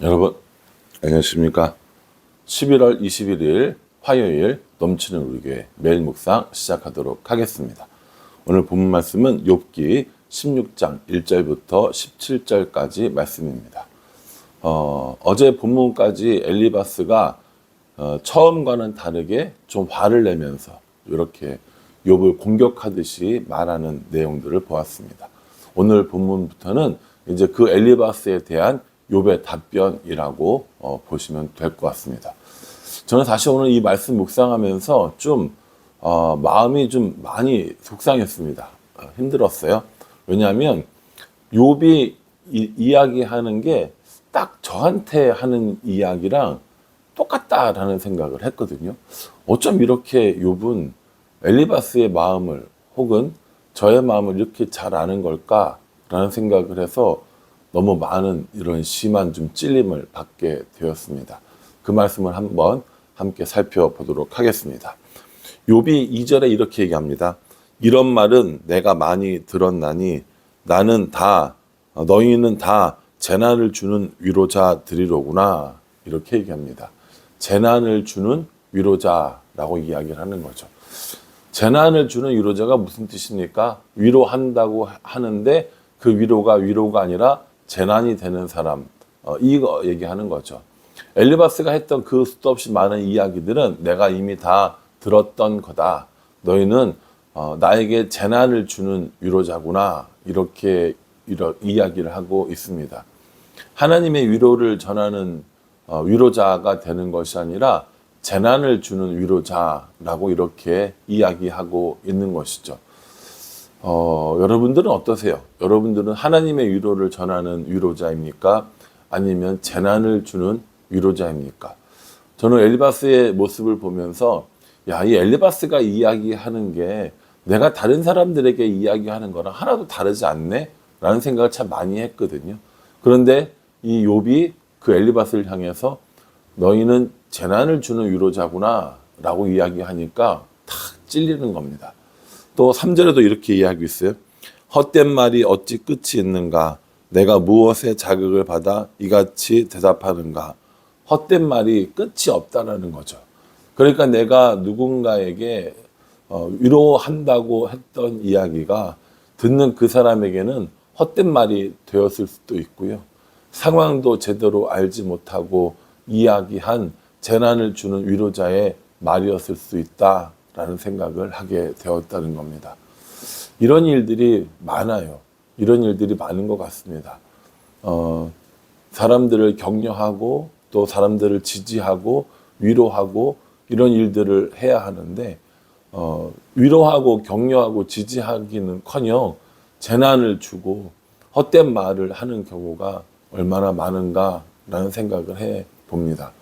여러분 안녕하십니까? 11월 21일 화요일 넘치는 우리 교회 매일 묵상 시작하도록 하겠습니다. 오늘 본문 말씀은 욥기 16장 1절부터 17절까지 말씀입니다. 어제 본문까지 엘리바스가 처음과는 다르게 좀 화를 내면서 이렇게 욥을 공격하듯이 말하는 내용들을 보았습니다. 오늘 본문부터는 이제 그 엘리바스에 대한 욥의 답변이라고 보시면 될 것 같습니다. 저는 사실 오늘 이 말씀 묵상하면서 좀 마음이 좀 많이 속상했습니다. 힘들었어요. 왜냐하면 욥이 이야기하는 게 딱 저한테 하는 이야기랑 똑같다라는 생각을 했거든요. 어쩜 이렇게 욥은 엘리바스의 마음을 혹은 저의 마음을 이렇게 잘 아는 걸까라는 생각을 해서 너무 많은 이런 심한 좀 찔림을 받게 되었습니다. 그 말씀을 한번 함께 살펴보도록 하겠습니다. 욥이 2절에 이렇게 얘기합니다. 이런 말은 내가 많이 들었나니 나는 다 너희는 다 재난을 주는 위로자들이로구나 이렇게 얘기합니다. 재난을 주는 위로자라고 이야기를 하는 거죠. 재난을 주는 위로자가 무슨 뜻입니까? 위로한다고 하는데 그 위로가 아니라 재난이 되는 사람, 이거 얘기하는 거죠. 엘리바스가 했던 그 수도 없이 많은 이야기들은 내가 이미 다 들었던 거다. 너희는 나에게 재난을 주는 위로자구나. 이렇게 이야기를 하고 있습니다. 하나님의 위로를 전하는 위로자가 되는 것이 아니라 재난을 주는 위로자라고 이렇게 이야기하고 있는 것이죠. 여러분들은 어떠세요? 여러분들은 하나님의 위로를 전하는 위로자입니까? 아니면 재난을 주는 위로자입니까? 저는 엘리바스의 모습을 보면서 이 엘리바스가 이야기하는 게 내가 다른 사람들에게 이야기하는 거랑 하나도 다르지 않네? 라는 생각을 참 많이 했거든요. 그런데 이 욥이 그 엘리바스를 향해서 너희는 재난을 주는 위로자구나 라고 이야기하니까 탁 찔리는 겁니다. 또 3절에도 이렇게 이야기하고 있어요. 헛된 말이 어찌 끝이 있는가? 내가 무엇에 자극을 받아 이같이 대답하는가? 헛된 말이 끝이 없다라는 거죠. 그러니까 내가 누군가에게 위로한다고 했던 이야기가 듣는 그 사람에게는 헛된 말이 되었을 수도 있고요. 상황도 제대로 알지 못하고 이야기한 재난을 주는 위로자의 말이었을 수 있다라는 생각을 하게 되었다는 겁니다. 이런 일들이 많아요. 이런 일들이 많은 것 같습니다. 사람들을 격려하고 또 사람들을 지지하고 위로하고 이런 일들을 해야 하는데 위로하고 격려하고 지지하기는커녕 재난을 주고 헛된 말을 하는 경우가 얼마나 많은가라는 생각을 해 봅니다.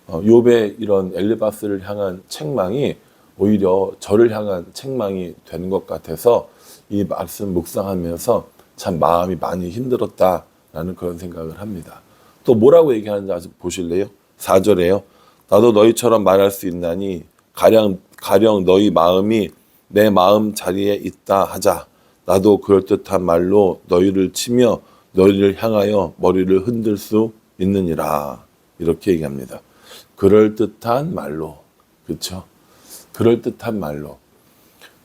욥의 이런 엘리바스를 향한 책망이 오히려 저를 향한 책망이 된 것 같아서 이 말씀 묵상하면서 참 마음이 많이 힘들었다라는 그런 생각을 합니다. 또 뭐라고 얘기하는지 아직 보실래요? 4절에요. 나도 너희처럼 말할 수 있나니 가령 너희 마음이 내 마음 자리에 있다 하자. 나도 그럴듯한 말로 너희를 치며 너희를 향하여 머리를 흔들 수 있느니라. 이렇게 얘기합니다. 그럴듯한 말로. 그렇죠? 그럴듯한 말로.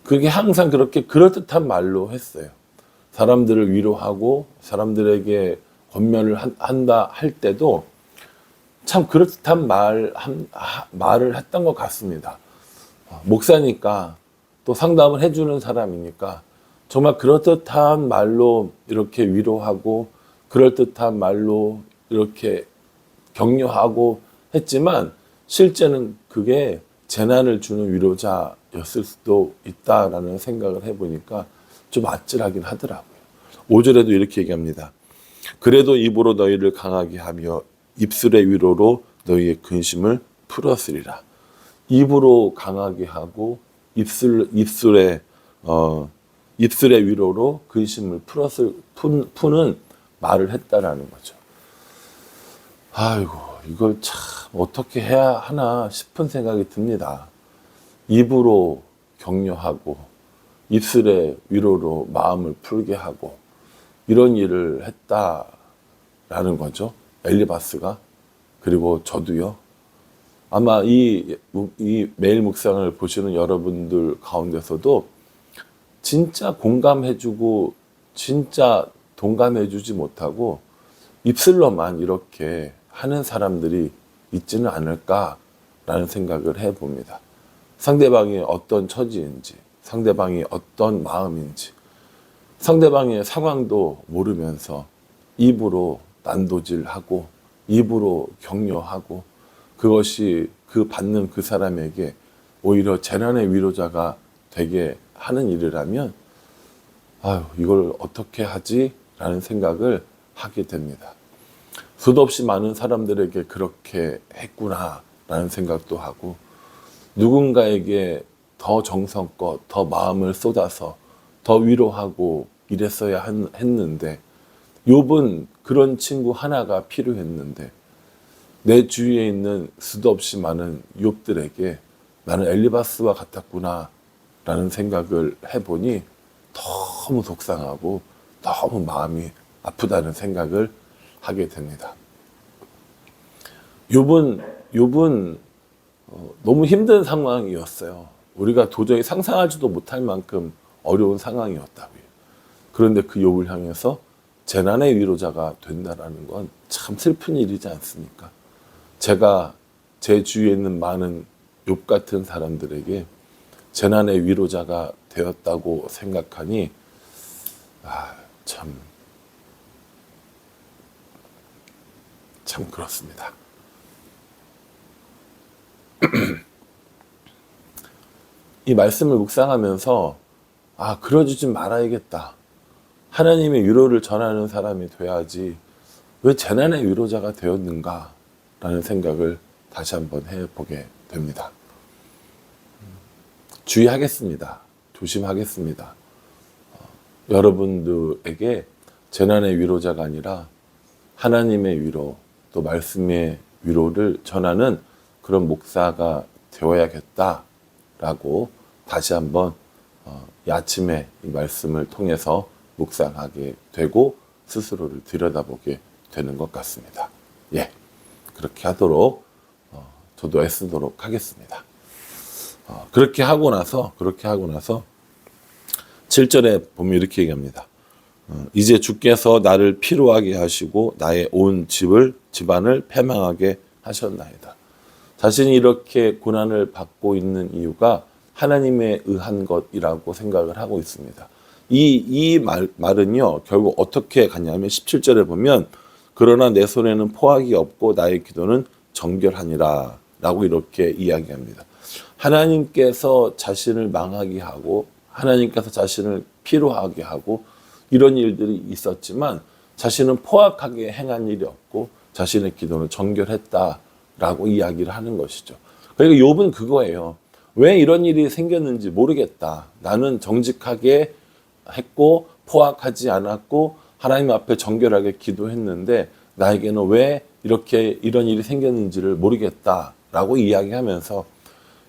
그게 항상 그렇게 그럴듯한 말로 했어요. 사람들을 위로하고 사람들에게 권면을 한다 할 때도 참 그럴듯한 말을 했던 것 같습니다. 목사니까 또 상담을 해주는 사람이니까 정말 그럴듯한 말로 이렇게 위로하고 그럴듯한 말로 이렇게 격려하고 했지만 실제는 그게 재난을 주는 위로자였을 수도 있다라는 생각을 해보니까 좀 아찔하긴 하더라고요. 5절에도 이렇게 얘기합니다. 그래도 입으로 너희를 강하게 하며 입술의 위로로 너희의 근심을 풀었으리라. 입으로 강하게 하고 입술의 위로로 근심을 푸는 말을 했다라는 거죠. 아이고, 이걸 참 어떻게 해야 하나 싶은 생각이 듭니다. 입으로 격려하고 입술의 위로로 마음을 풀게 하고 이런 일을 했다라는 거죠. 엘리바스가, 그리고 저도요. 아마 이 매일 묵상을 보시는 여러분들 가운데서도 진짜 공감해주고 진짜 동감해주지 못하고 입술로만 이렇게 하는 사람들이 있지는 않을까라는 생각을 해봅니다. 상대방이 어떤 처지인지, 상대방이 어떤 마음인지, 상대방의 상황도 모르면서 입으로 난도질하고 입으로 격려하고 그것이 그 받는 그 사람에게 오히려 재난의 위로자가 되게 하는 일이라면 아유, 이걸 어떻게 하지? 라는 생각을 하게 됩니다. 수도 없이 많은 사람들에게 그렇게 했구나 라는 생각도 하고 누군가에게 더 정성껏 더 마음을 쏟아서 더 위로하고 이랬어야 했는데 욥은 그런 친구 하나가 필요했는데 내 주위에 있는 수도 없이 많은 욥들에게 나는 엘리바스와 같았구나 라는 생각을 해보니 너무 속상하고 너무 마음이 아프다는 생각을 하게 됩니다. 욥은 너무 힘든 상황이었어요. 우리가 도저히 상상하지도 못할 만큼 어려운 상황이었다고요. 그런데 그 욥을 향해서 재난의 위로자가 된다라는 건 참 슬픈 일이지 않습니까? 제가 제 주위에 있는 많은 욥 같은 사람들에게 재난의 위로자가 되었다고 생각하니 참 그렇습니다. 이 말씀을 묵상하면서 그러지 말아야겠다. 하나님의 위로를 전하는 사람이 돼야지 왜 재난의 위로자가 되었는가 라는 생각을 다시 한번 해보게 됩니다. 주의하겠습니다. 조심하겠습니다. 여러분들에게 재난의 위로자가 아니라 하나님의 위로 또 말씀의 위로를 전하는 그런 목사가 되어야겠다라고 다시 한번 이 아침에 이 말씀을 통해서 묵상하게 되고 스스로를 들여다보게 되는 것 같습니다. 예, 그렇게 하도록 저도 애쓰도록 하겠습니다. 그렇게 하고 나서 7절에 보면 이렇게 얘기합니다. 이제 주께서 나를 피로하게 하시고 나의 온 집안을 패망하게 하셨나이다. 자신이 이렇게 고난을 받고 있는 이유가 하나님에 의한 것이라고 생각을 하고 있습니다. 이 말은요, 결국 어떻게 가냐면 17절에 보면 그러나 내 손에는 포악이 없고 나의 기도는 정결하니라 라고 이렇게 이야기합니다. 하나님께서 자신을 망하게 하고 하나님께서 자신을 피로하게 하고 이런 일들이 있었지만 자신은 포악하게 행한 일이 없고 자신의 기도는 정결했다라고 이야기를 하는 것이죠. 그러니까 욥은 그거예요. 왜 이런 일이 생겼는지 모르겠다. 나는 정직하게 했고 포악하지 않았고 하나님 앞에 정결하게 기도했는데 나에게는 왜 이렇게 이런 일이 생겼는지를 모르겠다라고 이야기하면서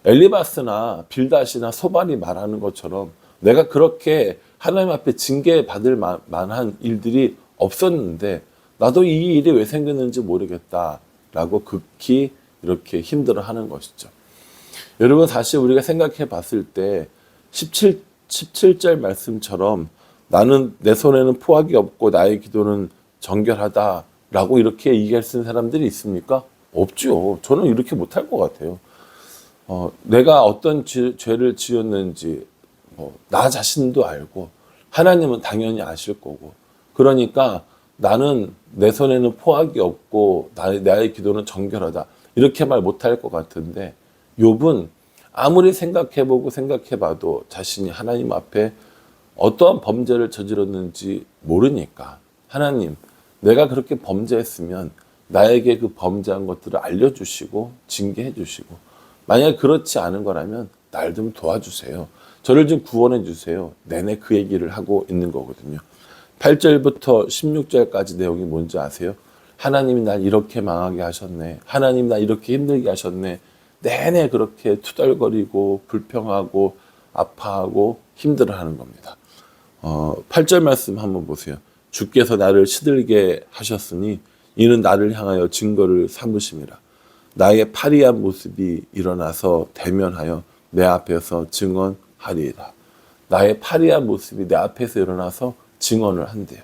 엘리바스나 빌닷이나 소발이 말하는 것처럼 내가 그렇게 하나님 앞에 징계받을 만한 일들이 없었는데 나도 이 일이 왜 생겼는지 모르겠다라고 극히 이렇게 힘들어하는 것이죠. 여러분 사실 우리가 생각해 봤을 때 17절 말씀처럼 나는 내 손에는 포악이 없고 나의 기도는 정결하다라고 이렇게 얘기할 수 있는 사람들이 있습니까? 없죠. 저는 이렇게 못할 것 같아요. 내가 어떤 죄를 지었는지 나 자신도 알고 하나님은 당연히 아실 거고 그러니까 나는 내 손에는 포악이 없고 나의 기도는 정결하다 이렇게 말 못할 것 같은데 욥은 아무리 생각해보고 생각해봐도 자신이 하나님 앞에 어떠한 범죄를 저질렀는지 모르니까 하나님 내가 그렇게 범죄했으면 나에게 그 범죄한 것들을 알려주시고 징계해 주시고 만약에 그렇지 않은 거라면 날 좀 도와주세요. 저를 좀 구원해 주세요. 내내 그 얘기를 하고 있는 거거든요. 8절부터 16절까지 내용이 뭔지 아세요? 하나님이 날 이렇게 망하게 하셨네. 하나님 날 이렇게 힘들게 하셨네. 내내 그렇게 투덜거리고 불평하고 아파하고 힘들어하는 겁니다. 8절 말씀 한번 보세요. 주께서 나를 시들게 하셨으니 이는 나를 향하여 증거를 삼으심이라. 나의 파리한 모습이 일어나서 대면하여 내 앞에서 증언하리이다. 나의 파리한 모습이 내 앞에서 일어나서 증언을 한대요.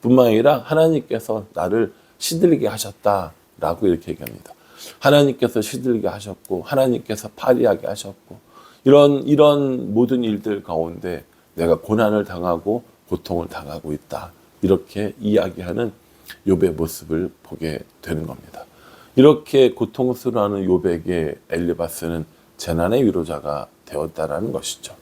뿐만 아니라 하나님께서 나를 시들게 하셨다라고 이렇게 얘기합니다. 하나님께서 시들게 하셨고 하나님께서 파리하게 하셨고 이런 모든 일들 가운데 내가 고난을 당하고 고통을 당하고 있다. 이렇게 이야기하는 욥의 모습을 보게 되는 겁니다. 이렇게 고통스러워하는 욥에게 엘리바스는 재난의 위로자가 되었다라는 것이죠.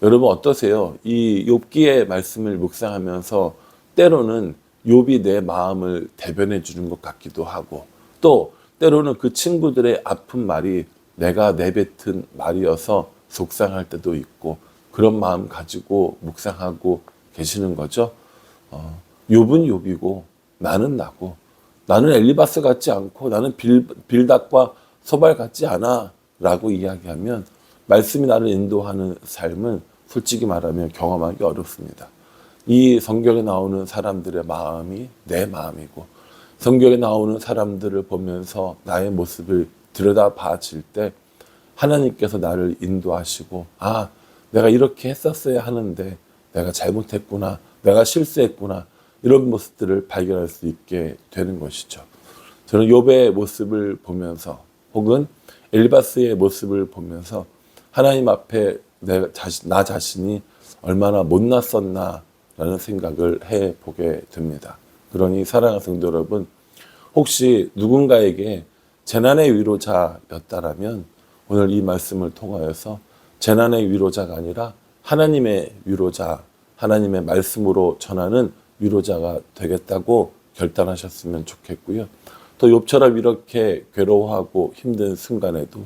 여러분 어떠세요? 이 욥기의 말씀을 묵상하면서 때로는 욥이 내 마음을 대변해 주는 것 같기도 하고 또 때로는 그 친구들의 아픈 말이 내가 내뱉은 말이어서 속상할 때도 있고 그런 마음 가지고 묵상하고 계시는 거죠. 욥은 욥이고 나는 나고 나는 엘리바스 같지 않고 나는 빌닷과 소발 같지 않아 라고 이야기하면 말씀이 나를 인도하는 삶은 솔직히 말하면 경험하기 어렵습니다. 이 성경에 나오는 사람들의 마음이 내 마음이고 성경에 나오는 사람들을 보면서 나의 모습을 들여다봐질 때 하나님께서 나를 인도하시고 내가 이렇게 했었어야 하는데 내가 잘못했구나, 내가 실수했구나 이런 모습들을 발견할 수 있게 되는 것이죠. 저는 욥의 모습을 보면서 혹은 엘리바스의 모습을 보면서 하나님 앞에 나 자신이 얼마나 못났었나라는 생각을 해보게 됩니다. 그러니 사랑하는 성도 여러분, 혹시 누군가에게 재난의 위로자였다라면 오늘 이 말씀을 통하여서 재난의 위로자가 아니라 하나님의 위로자, 하나님의 말씀으로 전하는 위로자가 되겠다고 결단하셨으면 좋겠고요. 또 욥처럼 이렇게 괴로워하고 힘든 순간에도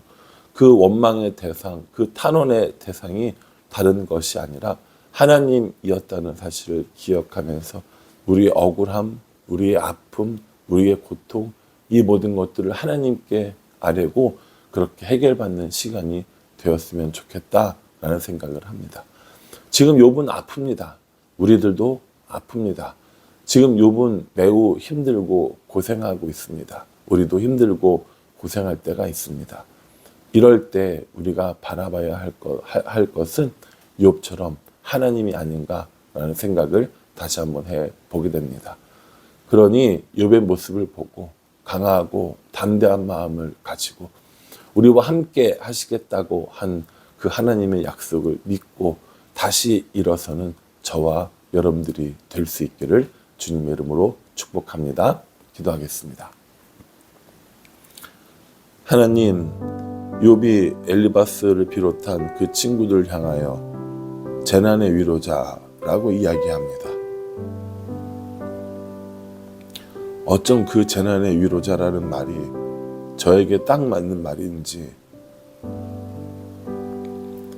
그 원망의 대상, 그 탄원의 대상이 다른 것이 아니라 하나님이었다는 사실을 기억하면서 우리의 억울함, 우리의 아픔, 우리의 고통 이 모든 것들을 하나님께 아뢰고 그렇게 해결받는 시간이 되었으면 좋겠다라는 생각을 합니다. 지금 욥은 아픕니다. 우리들도 아픕니다. 지금 욥은 매우 힘들고 고생하고 있습니다. 우리도 힘들고 고생할 때가 있습니다. 이럴 때 우리가 바라봐야 할 것은 욥처럼 하나님이 아닌가라는 생각을 다시 한번 해보게 됩니다. 그러니 욥의 모습을 보고 강하고 담대한 마음을 가지고 우리와 함께 하시겠다고 한 그 하나님의 약속을 믿고 다시 일어서는 저와 여러분들이 될 수 있기를 주님의 이름으로 축복합니다. 기도하겠습니다. 하나님, 욥이 엘리바스를 비롯한 그 친구들 향하여 재난의 위로자라고 이야기합니다. 어쩜 그 재난의 위로자라는 말이 저에게 딱 맞는 말인지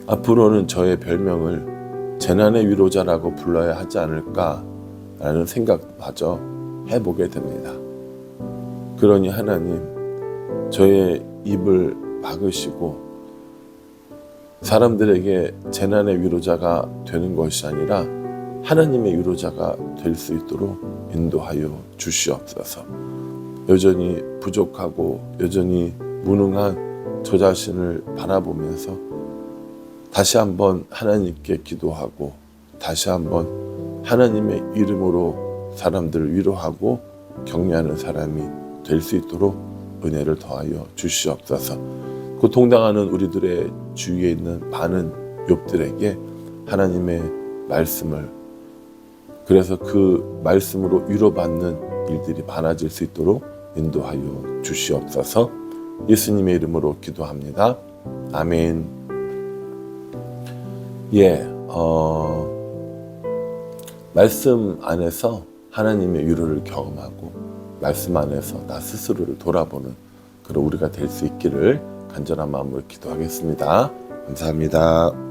앞으로는 저의 별명을 재난의 위로자라고 불러야 하지 않을까라는 생각마저 해보게 됩니다. 그러니 하나님, 저의 입을 막으시고 사람들에게 재난의 위로자가 되는 것이 아니라 하나님의 위로자가 될 수 있도록 인도하여 주시옵소서. 여전히 부족하고 여전히 무능한 저 자신을 바라보면서 다시 한번 하나님께 기도하고 다시 한번 하나님의 이름으로 사람들을 위로하고 격려하는 사람이 될 수 있도록 은혜를 더하여 주시옵소서. 고통당하는 우리들의 주위에 있는 많은 욥들에게 하나님의 말씀을, 그래서 그 말씀으로 위로받는 일들이 많아질 수 있도록 인도하여 주시옵소서. 예수님의 이름으로 기도합니다. 아멘. 말씀 안에서 하나님의 위로를 경험하고 말씀 안에서 나 스스로를 돌아보는 그런 우리가 될 수 있기를 간절한 마음으로 기도하겠습니다. 감사합니다.